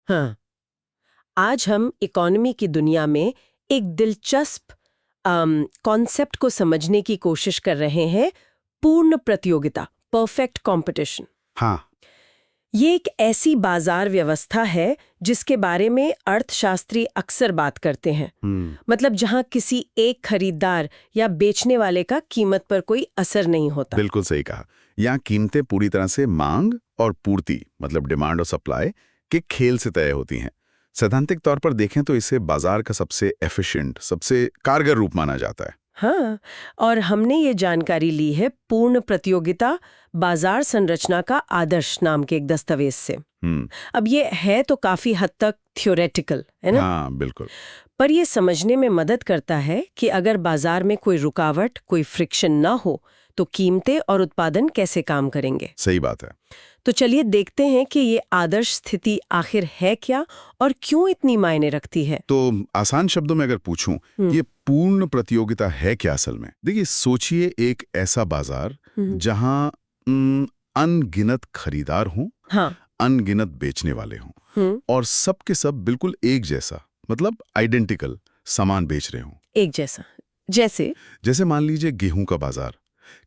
हाँ, आज हम इकोनॉमी की दुनिया में एक दिलचस्प कॉन्सेप्ट को समझने की कोशिश कर रहे हैं। पूर्ण प्रतियोगिता, परफेक्ट कंपटीशन। हाँ। ये एक ऐसी बाजार व्यवस्था है जिसके बारे में अर्थशास्त्री अक्सर बात करते हैं। मतलब जहां किसी एक खरीदार या बेचने वाले का कीमत पर कोई असर नहीं होता। बिल्कुल सही कहा। यहाँ कीमतें पूरी तरह से मांग और पूर्ति, मतलब डिमांड और सप्लाई के खेल से तय होती हैं। सैद्धांतिक तौर पर देखें तो इसे बाजार का सबसे एफिशिएंट, सबसे कारगर रूप माना जाता है। हाँ, और हमने ये जानकारी ली है पूर्ण प्रतियोगिता बाजार संरचना का आदर्श नाम के एक दस्तावेज से। अब ये है तो काफी हद तक थ्योरेटिकल है ना? हाँ, बिल्कुल। पर ये समझने में मदद करता है कि अगर बाजार में कोई रुकावट, कोई फ्रिक्शन ना हो तो कीमतें और उत्पादन कैसे काम करेंगे। सही बात है। तो चलिए देखते हैं कि ये आदर्श स्थिति आखिर है क्या और क्यों इतनी मायने रखती है। तो आसान शब्दों में अगर पूछूं, ये पूर्ण प्रतियोगिता है क्या असल में? देखिए, सोचिए एक ऐसा बाजार जहां अनगिनत खरीदार हों, हाँ, अनगिनत बेचने वाले हों और सब के सब बिल्कुल एक जैसा, मतलब आइडेंटिकल सामान बेच रहे हों। एक जैसा जैसे मान लीजिए गेहूं का बाजार।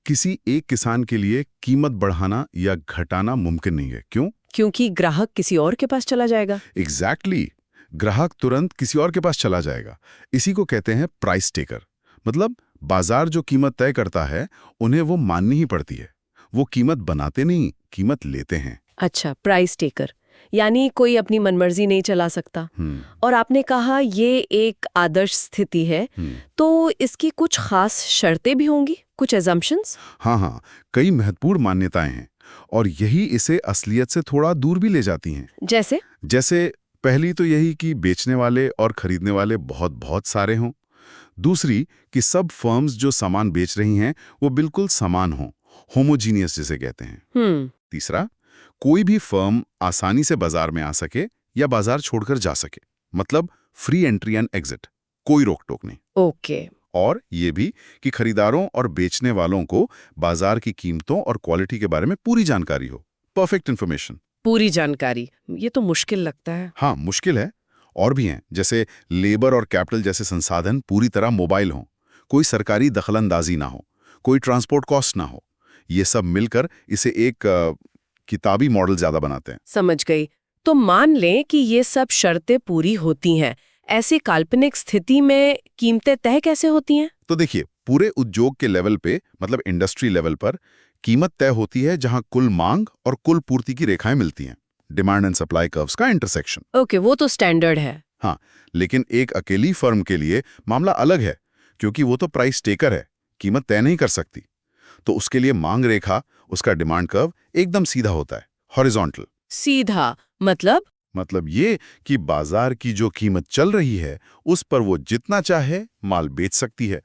किसी एक किसान के लिए कीमत बढ़ाना या घटाना मुमकिन नहीं है। क्यों? क्योंकि ग्राहक किसी और के पास चला जाएगा। एग्जैक्टली। ग्राहक तुरंत किसी और के पास चला जाएगा। इसी को कहते हैं प्राइस टेकर। मतलब बाजार जो कीमत तय करता है उन्हें वो माननी ही पड़ती है। वो कीमत बनाते नहीं, कीमत लेते हैं। अच्छा, प्राइस टेकर यानी कोई अपनी मनमर्जी नहीं चला सकता। और आपने कहा ये एक आदर्श स्थिति है, तो इसकी कुछ खास शर्तें भी होंगी, कुछ एजम्पशंस? हाँ, कई महत्वपूर्ण मान्यताएं हैं और यही इसे असलियत से थोड़ा दूर भी ले जाती हैं। जैसे पहली तो यही कि बेचने वाले और खरीदने वाले बहुत बहुत सारे हों। दूसरी कि सब फर्म्स जो सामान बेच रही हैं वो बिल्कुल समान हों, होमोजीनियस जिसे कहते हैं। तीसरा, कोई भी फर्म आसानी से बाजार में आ सके या बाजार छोड़कर जा सके, मतलब फ्री एंट्री एंड एग्जिट, कोई रोक टोक नहीं। ओके। और ये भी कि खरीदारों और बेचने वालों को बाजार की कीमतों और क्वालिटी के बारे में पूरी जानकारी हो, परफेक्ट इन्फॉर्मेशन। पूरी जानकारी, ये तो मुश्किल लगता है। हाँ, मुश्किल है। और भी हैं, जैसे लेबर और कैपिटल जैसे संसाधन पूरी तरह मोबाइल हों, कोई सरकारी दखलंदाजी ना हो, कोई ट्रांसपोर्ट कॉस्ट ना हो। ये सब मिलकर इसे एक किताबी मॉडल ज्यादा बनाते हैं। समझ गई। तो मान लें कि ये सब शर्तें पूरी होती हैं, ऐसी काल्पनिक स्थिति में कीमतें तय कैसे होती हैं? तो देखिए, पूरे उद्योग के लेवल पे, मतलब इंडस्ट्री लेवल पर कीमत तय होती है जहां कुल मांग और कुल पूर्ति की रेखाएं मिलती हैं, डिमांड एंड सप्लाई कर्व्स का इंटरसेक्शन। ओके, वो तो स्टैंडर्ड है। हाँ, लेकिन एक अकेली फर्म के लिए मामला अलग है, क्योंकि वो तो प्राइस टेकर है, कीमत तय नहीं कर सकती। तो उसके लिए मांग रेखा, उसका डिमांड कर्व एकदम सीधा होता है, हॉरिजॉन्टल। सीधा मतलब ये कि बाजार की जो कीमत चल रही है उस पर वो जितना चाहे माल बेच सकती है,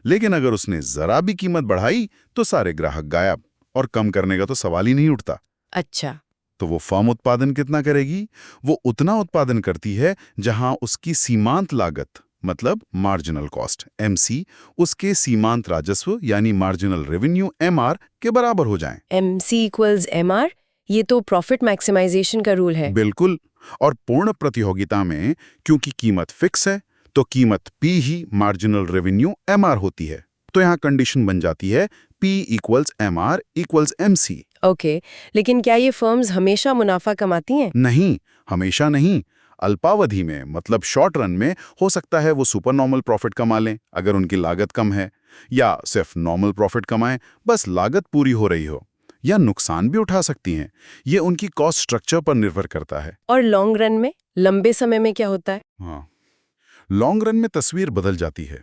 लेकिन अगर उसने जरा भी कीमत बढ़ाई तो सारे ग्राहक गायब, और कम करने का तो सवाल ही नहीं उठता। अच्छा। तो वो फर्म उत्पादन कितना करेगी? वो उतना उत्पादन करती है जहां उसकी सीमांत लागत, मतलब मार्जिनल कॉस्ट एमसी, उसके सीमांत राजस्व यानी मार्जिनल रेवेन्यू एमआर के बराबर हो जाएं। MC = MR, ये तो प्रॉफिट मैक्सिमाइजेशन का रूल है। बिल्कुल। और पूर्ण प्रतियोगिता में क्योंकि कीमत फिक्स है तो कीमत P ही मार्जिनल रेवेन्यू MR होती है। तो यहाँ कंडीशन बन जाती है P = MR = MC। ओके, लेकिन क्या ये फर्म्स हमेशा मुनाफा कमाती हैं? नहीं, हमेशा नहीं। अल्पावधि में, मतलब शॉर्ट रन में हो सकता है वो सुपर नॉर्मल प्रॉफिट कमा लें अगर उनकी लागत कम है, या सिर्फ नॉर्मल प्रॉफिट कमाएं बस लागत पूरी हो रही हो, या नुकसान भी उठा सकती हैं। ये उनकी कॉस्ट स्ट्रक्चर पर निर्भर करता है। और लॉन्ग रन में, लंबे समय में क्या होता है? हाँ, लॉन्ग रन में तस्वीर बदल जाती है,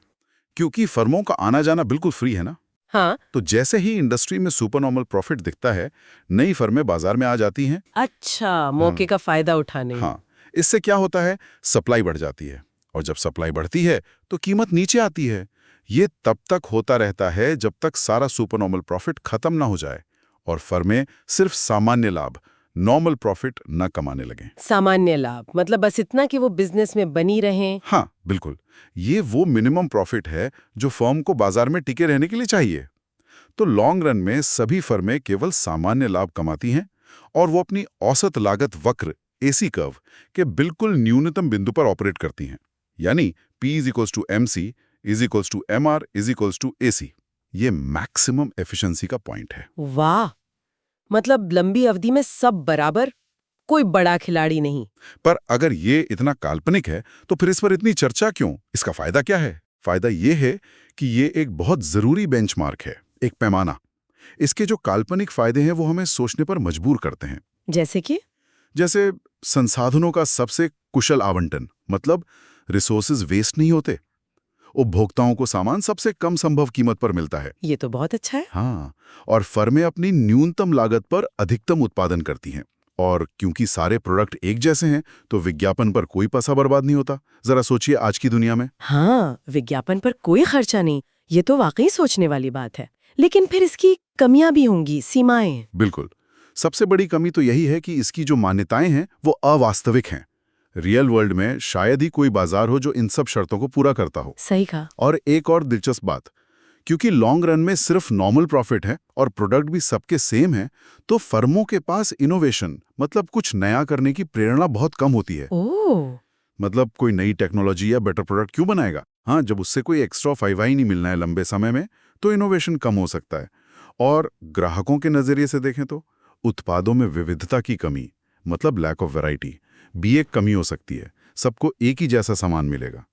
क्योंकि फर्मों का आना जाना बिल्कुल फ्री है ना। हाँ। तो जैसे ही इंडस्ट्री में सुपर नॉर्मल प्रॉफिट दिखता है, नई फर्में बाजार में आ जाती हैं। अच्छा, मौके का फायदा उठाने। हाँ, इससे क्या होता है, सप्लाई बढ़ जाती है, और जब सप्लाई बढ़ती है तो कीमत नीचे आती है। ये तब तक होता रहता है जब तक सारा सुपर नॉर्मल प्रॉफिट खत्म ना हो जाए और फर्में सिर्फ सामान्य लाभ, नॉर्मल प्रॉफिट न कमाने लगें। सामान्य लाभ मतलब बस इतना कि वो बिजनेस में बनी रहें। हाँ, बिल्कुल। ये वो मिनिमम प्रॉफिट है जो फर्म को बाजार में टिके रहने के लिए चाहिए। तो लॉन्ग रन में सभी फर्में केवल सामान्य लाभ कमाती हैं और वो अपनी औसत लागत वक्र एसी कर्व के बिल्कुल न्यूनतम बिंदु पर ऑपरेट करती हैं, यानी P = MC = MR = AC। ये मैक्सिमम एफिशिएंसी का पॉइंट है। वाह, मतलब लंबी अवधि में सब बराबर, कोई बड़ा खिलाड़ी नहीं। पर अगर ये इतना काल्पनिक है तो फिर इस पर इतनी चर्चा क्यों? इसका फायदा क्या है? फायदा ये है कि ये एक बहुत जरूरी बेंचमार्क है, एक पैमाना। इसके जो काल्पनिक फायदे हैं वो हमें सोचने पर मजबूर करते हैं। जैसे कि? जैसे संसाधनों का सबसे कुशल आवंटन, मतलब रिसोर्सेज वेस्ट नहीं होते। उपभोक्ताओं को सामान सबसे कम संभव कीमत पर मिलता है। ये तो बहुत अच्छा है। हाँ, और फर्में अपनी न्यूनतम लागत पर अधिकतम उत्पादन करती हैं। और क्योंकि सारे प्रोडक्ट एक जैसे हैं तो विज्ञापन पर कोई पैसा बर्बाद नहीं होता। जरा सोचिए आज की दुनिया में। हाँ, विज्ञापन पर कोई खर्चा नहीं, ये तो वाकई सोचने वाली बात है। लेकिन फिर इसकी कमियां भी होंगी, सीमाएं। बिल्कुल। सबसे बड़ी कमी तो यही है कि इसकी जो मान्यताएं हैं वो अवास्तविक हैं। रियल वर्ल्ड में शायद ही कोई बाजार हो जो इन सब शर्तों को पूरा करता हो। सही कहा। और एक और दिलचस्प बात, क्योंकि लॉन्ग रन में सिर्फ नॉर्मल प्रॉफिट है और प्रोडक्ट भी सबके सेम है, तो फर्मों के पास इनोवेशन, मतलब कुछ नया करने की प्रेरणा बहुत कम होती है। ओह, मतलब कोई नई टेक्नोलॉजी या बेटर प्रोडक्ट क्यों बनाएगा? हाँ, जब उससे कोई एक्स्ट्रा फायदा ही नहीं मिलना है लंबे समय में, तो इनोवेशन कम हो सकता है। और ग्राहकों के नजरिए से देखें तो उत्पादों में विविधता की कमी, मतलब लैक ऑफ वैरायटी, भी एक कमी हो सकती है। सबको एक ही जैसा सामान मिलेगा।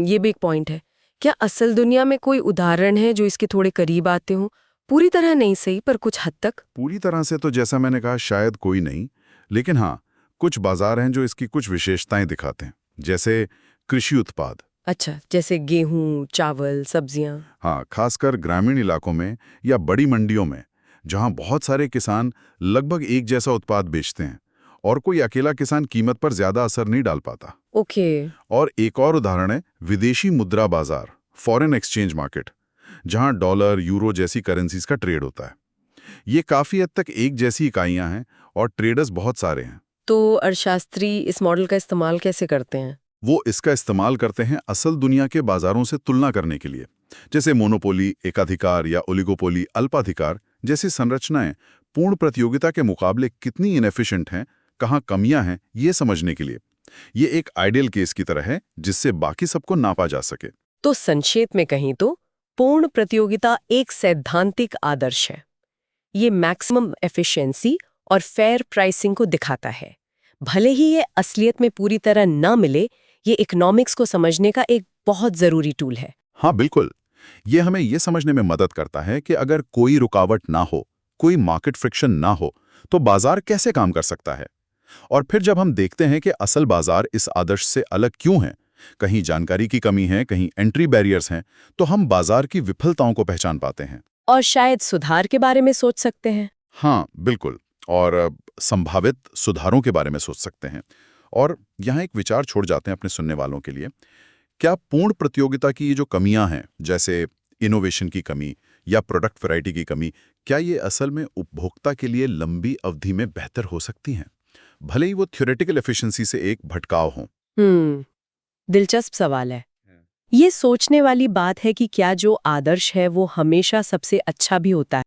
ये भी एक पॉइंट है। क्या असल दुनिया में कोई उदाहरण है जो इसके थोड़े करीब आते हों? पूरी तरह नहीं सही, पर कुछ हद तक। पूरी तरह से तो जैसा मैंने कहा शायद कोई नहीं, लेकिन हाँ, कुछ बाजार हैं जो इसकी कुछ विशेषताएं दिखाते हैं, जैसे कृषि उत्पाद। अच्छा, जैसे गेहूं, चावल, सब्जियां। हाँ, खासकर ग्रामीण इलाकों में या बड़ी मंडियों में, जहाँ बहुत सारे किसान लगभग एक जैसा उत्पाद बेचते हैं और कोई अकेला किसान कीमत पर ज्यादा असर नहीं डाल पाता। ओके। और एक और उदाहरण है विदेशी मुद्रा बाजार, फॉरेन एक्सचेंज मार्केट, जहां डॉलर, यूरो जैसी करेंसीज का ट्रेड होता है। ये काफी हद तक एक जैसी इकाइयां हैं और ट्रेडर्स बहुत सारे हैं। तो अर्थशास्त्री इस मॉडल का इस्तेमाल कैसे करते हैं? वो इसका इस्तेमाल करते हैं असल दुनिया के बाजारों से तुलना करने के लिए, जैसे मोनोपोली, एकाधिकार या ओलिगोपोली, अल्पाधिकार जैसी संरचनाएं पूर्ण प्रतियोगिता के मुकाबले कितनी इनएफिशिएंट हैं, कहाँ कमियां हैं, ये समझने के लिए। ये एक आइडियल केस की तरह है जिससे बाकी सबको नापा जा सके। तो संक्षेप में कहीं तो पूर्ण प्रतियोगिता एक सैद्धांतिक आदर्श है। ये मैक्सिमम एफिशिएंसी और फेयर प्राइसिंग को दिखाता है। भले ही ये असलियत में पूरी तरह ना मिले, ये इकोनॉमिक्स को समझने का एक बहुत जरूरी टूल है। हाँ बिल्कुल, ये हमें ये समझने में मदद करता है कि अगर कोई रुकावट ना हो, कोई मार्केट फ्रिक्शन ना हो, तो बाजार कैसे काम कर सकता है। और फिर जब हम देखते हैं कि असल बाजार इस आदर्श से अलग क्यों हैं, कहीं जानकारी की कमी है, कहीं एंट्री बैरियर्स हैं, तो हम बाजार की विफलताओं को पहचान पाते हैं और शायद सुधार के बारे में सोच सकते हैं। हाँ बिल्कुल, और संभावित सुधारों के बारे में सोच सकते हैं। और यहाँ एक विचार छोड़ जाते हैं अपने सुनने वालों के लिए। क्या पूर्ण प्रतियोगिता की ये जो कमियां हैं, जैसे इनोवेशन की कमी या प्रोडक्ट वैरायटी की कमी, क्या ये असल में उपभोक्ता के लिए लंबी अवधि में बेहतर हो सकती हैं, भले ही वो थ्योरेटिकल एफिशिएंसी से एक भटकाव हो? दिलचस्प सवाल है। ये सोचने वाली बात है कि क्या जो आदर्श है वो हमेशा सबसे अच्छा भी होता है।